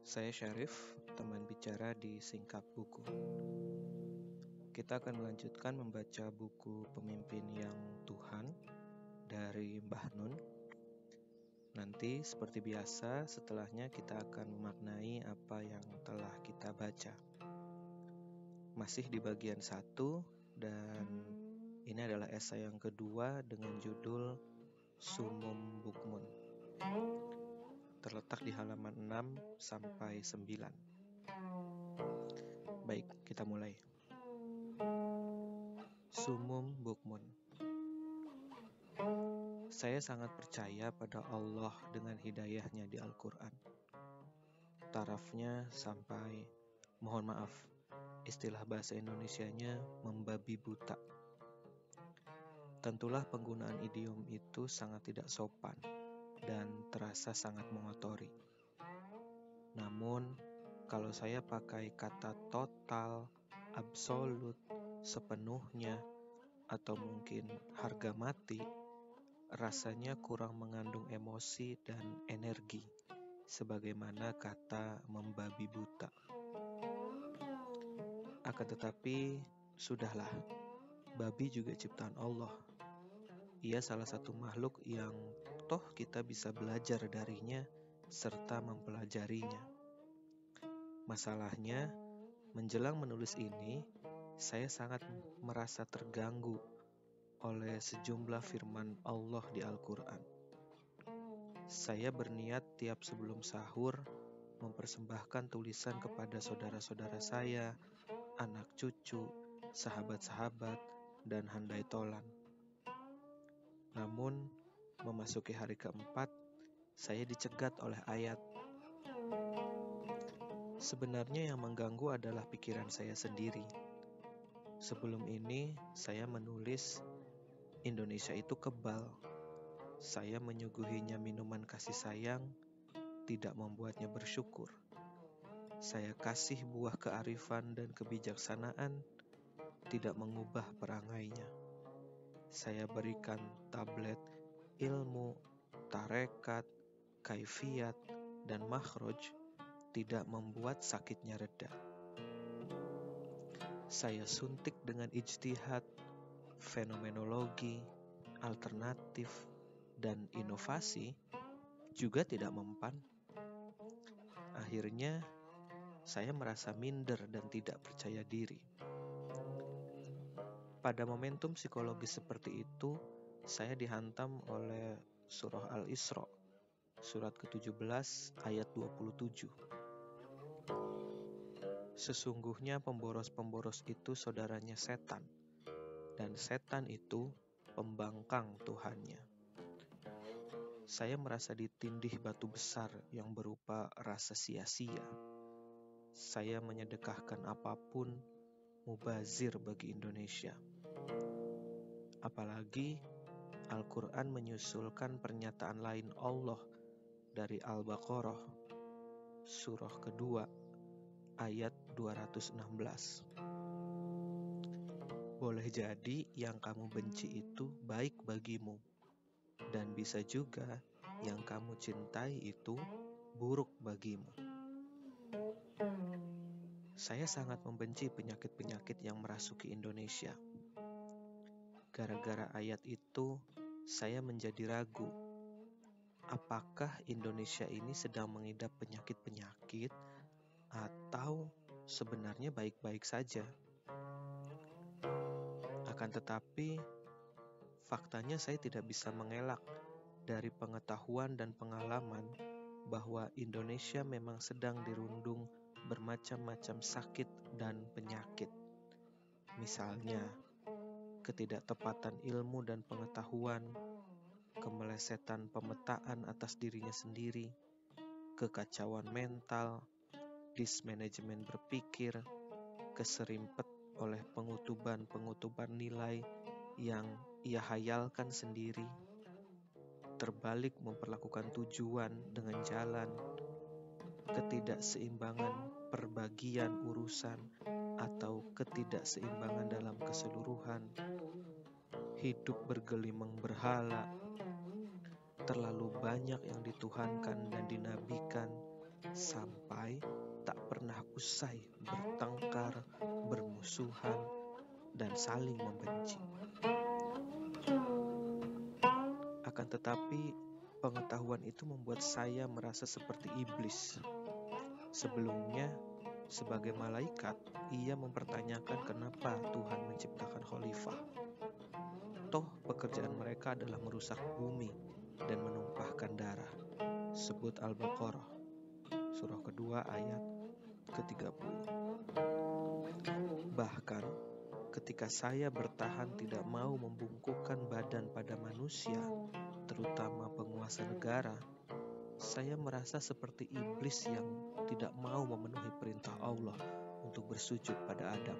Saya Syarif, teman bicara di Singkap Buku. Kita akan melanjutkan membaca buku Pemimpin yang Tuhan dari Mbah Nun. Nanti seperti biasa setelahnya kita akan memaknai apa yang telah kita baca. Masih di bagian 1 dan ini adalah esai yang kedua dengan judul Summum Bukmun. Terletak di halaman 6 sampai 9. Baik, kita mulai. Summum Bukmun. Saya sangat percaya pada Allah dengan hidayahnya di Al-Quran. Tarafnya sampai, mohon maaf, istilah bahasa Indonesianya membabi buta. Tentulah penggunaan idiom itu sangat tidak sopan dan terasa sangat mengotori. Namun, kalau saya pakai kata total, absolut, sepenuhnya, atau mungkin harga mati, rasanya kurang mengandung emosi dan energi, sebagaimana kata membabi buta. Akan tetapi, sudahlah, babi juga ciptaan Allah. Ia salah satu makhluk yang toh kita bisa belajar darinya serta mempelajarinya. Masalahnya, menjelang menulis ini, saya sangat merasa terganggu oleh sejumlah firman Allah di Al-Quran. Saya berniat tiap sebelum sahur mempersembahkan tulisan kepada saudara-saudara saya, anak cucu, sahabat-sahabat, dan handai tolan. Namun, memasuki hari keempat, saya dicegat oleh ayat. Sebenarnya yang mengganggu adalah pikiran saya sendiri. Sebelum ini, saya menulis Indonesia itu kebal. Saya menyuguhinya minuman kasih sayang, tidak membuatnya bersyukur. Saya kasih buah kearifan dan kebijaksanaan, tidak mengubah perangainya. Saya berikan tablet ilmu, tarekat, kaifiat, dan makhraj, tidak membuat sakitnya reda. Saya suntik dengan ijtihad, fenomenologi, alternatif, dan inovasi, juga tidak mempan. Akhirnya, saya merasa minder dan tidak percaya diri. Pada momentum psikologis seperti itu, saya dihantam oleh surah Al-Isra, surat ke-17 ayat 27. Sesungguhnya pemboros-pemboros itu saudaranya setan, dan setan itu pembangkang Tuhannya. Saya merasa ditindih batu besar yang berupa rasa sia-sia. Saya menyedekahkan apapun, mubazir bagi Indonesia. Apalagi Al-Quran menyusulkan pernyataan lain Allah dari Al-Baqarah, surah kedua, ayat 216. Boleh jadi yang kamu benci itu baik bagimu, dan bisa juga yang kamu cintai itu buruk bagimu. Saya sangat membenci penyakit-penyakit yang merasuki Indonesia. Gara-gara ayat itu, saya menjadi ragu. Apakah Indonesia ini sedang mengidap penyakit-penyakit atau sebenarnya baik-baik saja? Akan tetapi, faktanya saya tidak bisa mengelak dari pengetahuan dan pengalaman bahwa Indonesia memang sedang dirundung bermacam-macam sakit dan penyakit. Misalnya, ketidaktepatan ilmu dan pengetahuan, kemelesetan pemetaan atas dirinya sendiri, kekacauan mental, dismanajemen berpikir, keserimpet oleh pengutuban-pengutuban nilai yang ia hayalkan sendiri, terbalik memperlakukan tujuan dengan jalan, ketidakseimbangan perbagian urusan atau ketidakseimbangan dalam keseluruhan, hidup bergelimang berhala, terlalu banyak yang dituhankan dan dinabikan, sampai tak pernah usai bertengkar, bermusuhan, dan saling membenci. Akan tetapi, pengetahuan itu membuat saya merasa seperti iblis. Sebelumnya, sebagai malaikat, ia mempertanyakan kenapa Tuhan menciptakan khalifah. Toh, pekerjaan mereka adalah merusak bumi dan menumpahkan darah. Sebut Al-Baqarah, surah kedua ayat ke-30. Bahkan, ketika saya bertahan tidak mau membungkukkan badan pada manusia, terutama penguasa negara, saya merasa seperti iblis yang tidak mau memenuhi perintah Allah untuk bersujud pada Adam.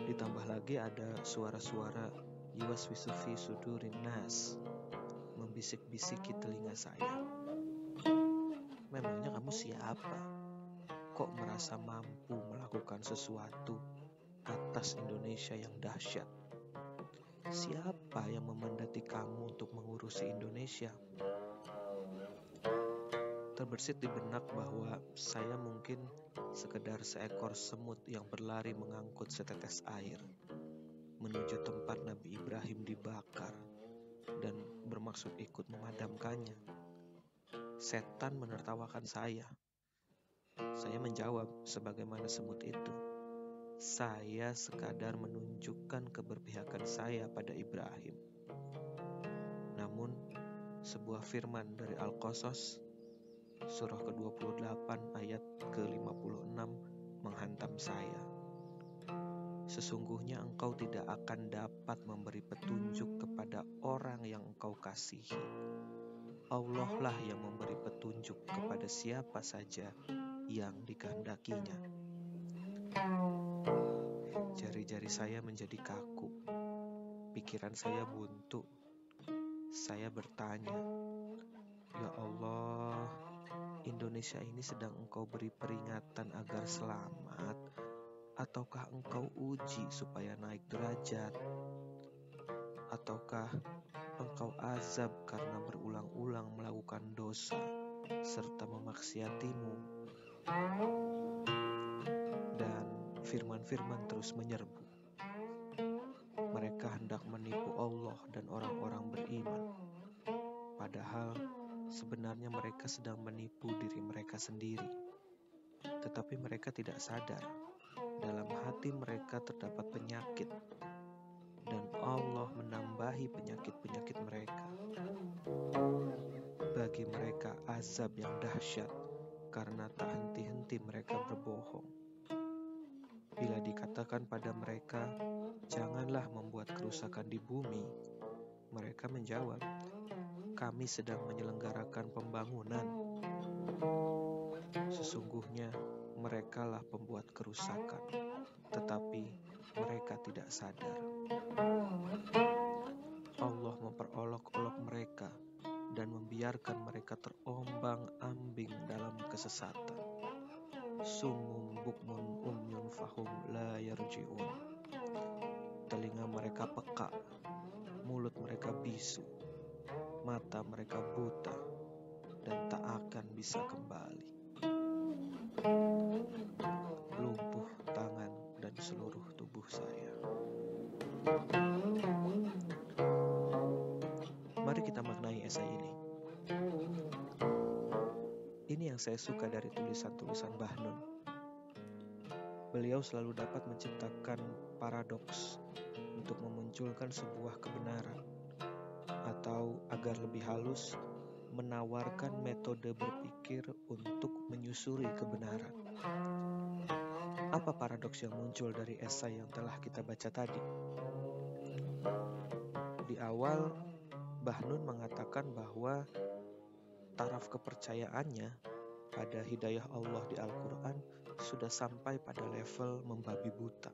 Ditambah lagi ada suara-suara yuwaswisu fi sudurin nas, membisik-bisiki telinga saya. Memangnya kamu siapa? Kok merasa mampu melakukan sesuatu atas Indonesia yang dahsyat? Siapa yang memandati kamu untuk mengurusi Indonesia? Terbersit di benak bahwa saya mungkin sekedar seekor semut yang berlari mengangkut setetes air menuju tempat Nabi Ibrahim dibakar dan bermaksud ikut memadamkannya. Setan menertawakan saya. Saya menjawab sebagaimana semut itu. Saya sekadar menunjukkan keberpihakan saya pada Ibrahim. Namun, sebuah firman dari Al-Qasas, surah ke-28 ayat ke-56 menghantam saya. Sesungguhnya engkau tidak akan dapat memberi petunjuk kepada orang yang engkau kasihi. Allah lah yang memberi petunjuk kepada siapa saja yang dikehendakinya. Jari-jari saya menjadi kaku. Pikiran saya buntu. Saya bertanya, ya Allah, Indonesia ini sedang engkau beri peringatan agar selamat, ataukah engkau uji supaya naik derajat? Ataukah engkau azab karena berulang-ulang melakukan dosa serta memaksiatimu? Dan firman-firman terus menyerbu. Mereka hendak menipu Allah dan orang-orang beriman. Padahal sebenarnya mereka sedang menipu diri mereka sendiri. Tetapi mereka tidak sadar. Dalam hati mereka terdapat penyakit. Dan Allah menambahi penyakit-penyakit mereka. Bagi mereka azab yang dahsyat karena tak henti-henti mereka berbohong. Bila dikatakan pada mereka, janganlah membuat kerusakan di bumi, mereka menjawab, kami sedang menyelenggarakan pembangunan. Sesungguhnya merekalah pembuat kerusakan, tetapi mereka tidak sadar. Allah memperolok-olok mereka dan membiarkan mereka terombang-ambing dalam kesesatan. Summum bukmun umyun fahum la yarji'un. Telinga mereka peka, mulut mereka bisu, mata mereka buta, dan tak akan bisa kembali. Lumpuh tangan dan seluruh tubuh saya. Mari kita maknai esai ini. Ini yang saya suka dari tulisan-tulisan Bahnun. Beliau selalu dapat menciptakan paradoks untuk memunculkan sebuah kebenaran, atau agar lebih halus, menawarkan metode berpikir untuk menyusuri kebenaran. Apa paradoks yang muncul dari esai yang telah kita baca tadi? Di awal, Bahnun mengatakan bahwa taraf kepercayaannya pada hidayah Allah di Al-Quran sudah sampai pada level membabi buta.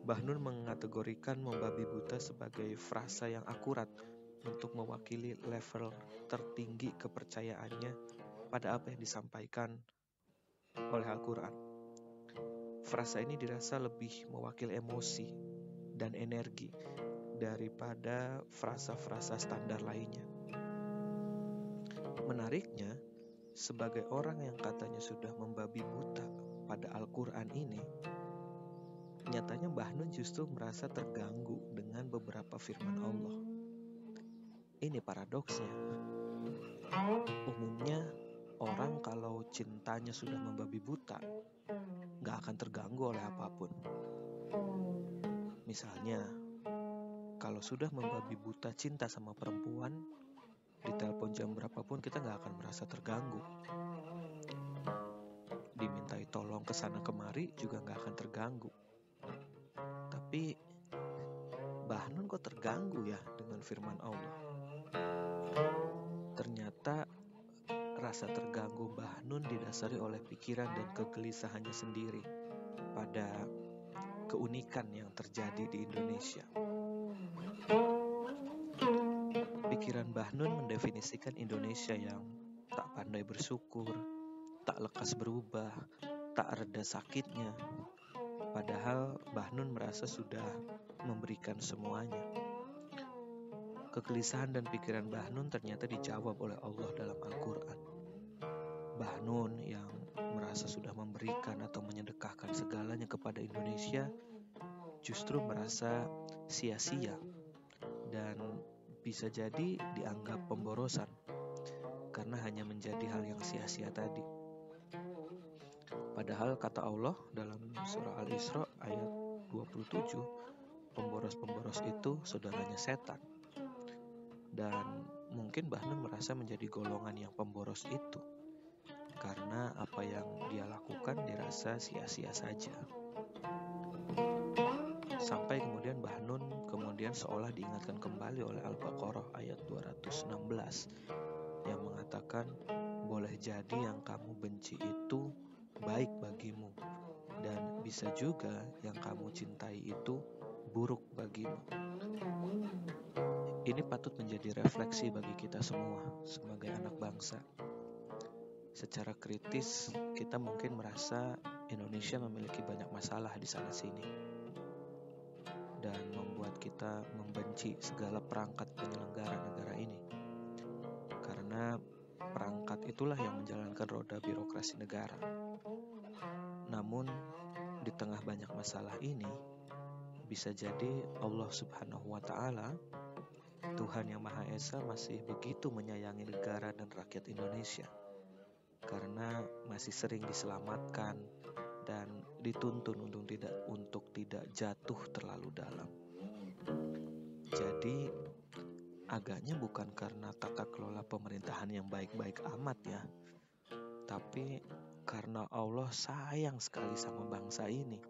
Bahnun mengategorikan membabi buta sebagai frasa yang akurat untuk mewakili level tertinggi kepercayaannya pada apa yang disampaikan oleh Al-Quran. Frasa ini dirasa lebih mewakili emosi dan energi daripada frasa-frasa standar lainnya. Menariknya, sebagai orang yang katanya sudah membabi buta pada Al-Quran ini, nyatanya Mbah Nun justru merasa terganggu dengan beberapa firman Allah. Ini paradoksnya. Umumnya, orang kalau cintanya sudah membabi buta, gak akan terganggu oleh apapun. Misalnya, kalau sudah membabi buta cinta sama perempuan, ditelepon jam berapapun kita gak akan merasa terganggu. Dimintai tolong kesana kemari juga gak akan terganggu. Tapi Mbah Nun kok terganggu ya dengan firman Allah? Ternyata rasa terganggu Mbah Nun didasari oleh pikiran dan kegelisahannya sendiri pada keunikan yang terjadi di Indonesia. Pikiran Mbah Nun mendefinisikan Indonesia yang tak pandai bersyukur, tak lekas berubah, tak reda sakitnya. Padahal Mbah Nun merasa sudah memberikan semuanya. Kegelisahan dan pikiran Mbah Nun ternyata dijawab oleh Allah dalam Al-Quran. Mbah Nun yang merasa sudah memberikan atau menyedekahkan segalanya kepada Indonesia justru merasa sia-sia dan bisa jadi dianggap pemborosan karena hanya menjadi hal yang sia-sia tadi. Padahal kata Allah dalam surah Al-Isra ayat 27, pemboros-pemboros itu saudaranya setan. Dan mungkin Mbah Nun merasa menjadi golongan yang pemboros itu karena apa yang dia lakukan dirasa sia-sia saja. Sampai kemudian Mbah Nun seolah diingatkan kembali oleh Al-Baqarah ayat 216 yang mengatakan, boleh jadi yang kamu benci itu baik bagimu, dan bisa juga yang kamu cintai itu buruk bagimu. Ini patut menjadi refleksi bagi kita semua sebagai anak bangsa. Secara kritis, kita mungkin merasa Indonesia memiliki banyak masalah di sana-sini dan membuat kita membenci segala perangkat penyelenggara negara ini. Karena perangkat itulah yang menjalankan roda birokrasi negara. Namun, di tengah banyak masalah ini, bisa jadi Allah Subhanahu wa Ta'ala, Tuhan yang Maha Esa, masih begitu menyayangi negara dan rakyat Indonesia karena masih sering diselamatkan dan dituntun untuk tidak jatuh terlalu dalam. Jadi, agaknya bukan karena tata kelola pemerintahan yang baik-baik amat ya, tapi karena Allah sayang sekali sama bangsa ini.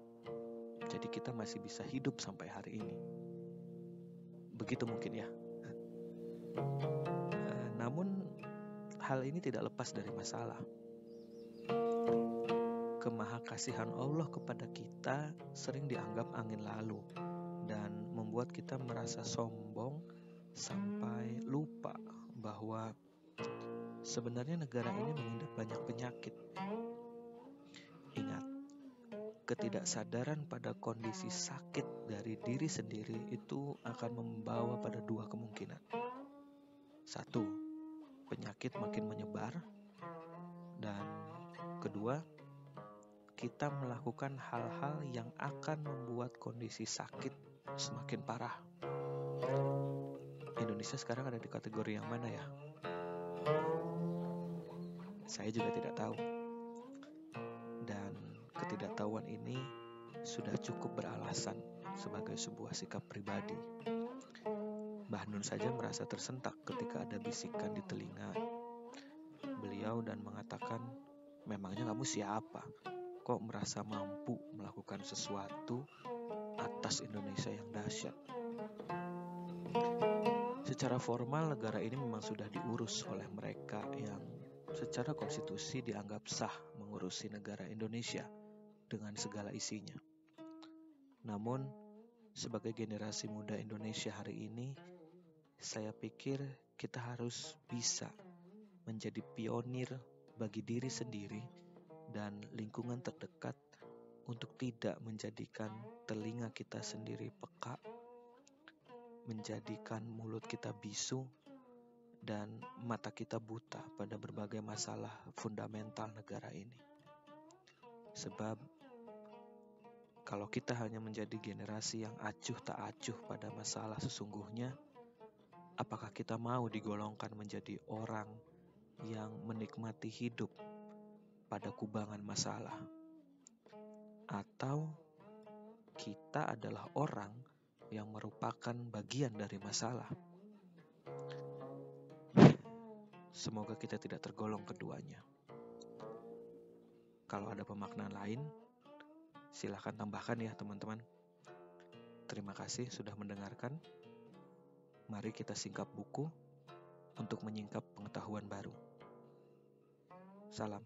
Jadi kita masih bisa hidup sampai hari ini. Begitu mungkin ya. Namun hal ini tidak lepas dari masalah. Kemahakasihan Allah kepada kita sering dianggap angin lalu dan membuat kita merasa sombong sampai lupa bahwa sebenarnya negara ini mengidap banyak penyakit. Ingat, ketidaksadaran pada kondisi sakit dari diri sendiri itu akan membawa pada dua kemungkinan. Satu, penyakit makin menyebar, dan kedua, kita melakukan hal-hal yang akan membuat kondisi sakit semakin parah. Indonesia sekarang ada di kategori yang mana ya? Saya juga tidak tahu. Dan ketidaktahuan ini sudah cukup beralasan sebagai sebuah sikap pribadi. Mbah Nun saja merasa tersentak ketika ada bisikan di telinga beliau dan mengatakan, memangnya kamu siapa? Kok merasa mampu melakukan sesuatu atas Indonesia yang dahsyat? Secara formal, negara ini memang sudah diurus oleh mereka yang secara konstitusi dianggap sah mengurusi negara Indonesia dengan segala isinya. Namun, sebagai generasi muda Indonesia hari ini, saya pikir kita harus bisa menjadi pionir bagi diri sendiri dan lingkungan terdekat untuk tidak menjadikan telinga kita sendiri peka, menjadikan mulut kita bisu, dan mata kita buta pada berbagai masalah fundamental negara ini. Sebab kalau kita hanya menjadi generasi yang acuh tak acuh pada masalah sesungguhnya, apakah kita mau digolongkan menjadi orang yang menikmati hidup pada kubangan masalah? Atau kita adalah orang yang merupakan bagian dari masalah? Semoga kita tidak tergolong keduanya. Kalau ada pemaknaan lain, silahkan tambahkan ya teman-teman. Terima kasih sudah mendengarkan. Mari kita singkap buku untuk menyingkap pengetahuan baru. Salam.